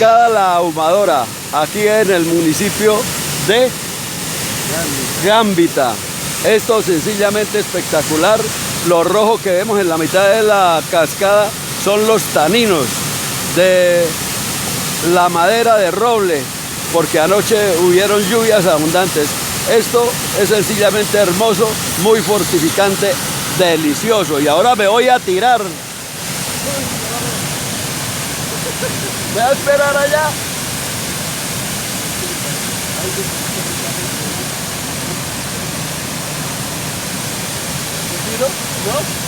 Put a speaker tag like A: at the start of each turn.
A: La ahumadora aquí en el municipio de Gambita. Esto sencillamente espectacular. Lo rojo que vemos en la mitad de la cascada son los taninos de la madera de roble, porque anoche hubieron lluvias abundantes. Esto es sencillamente hermoso, muy fortificante, delicioso. Y ahora me voy a tirar. Voy a esperar allá. ¿No?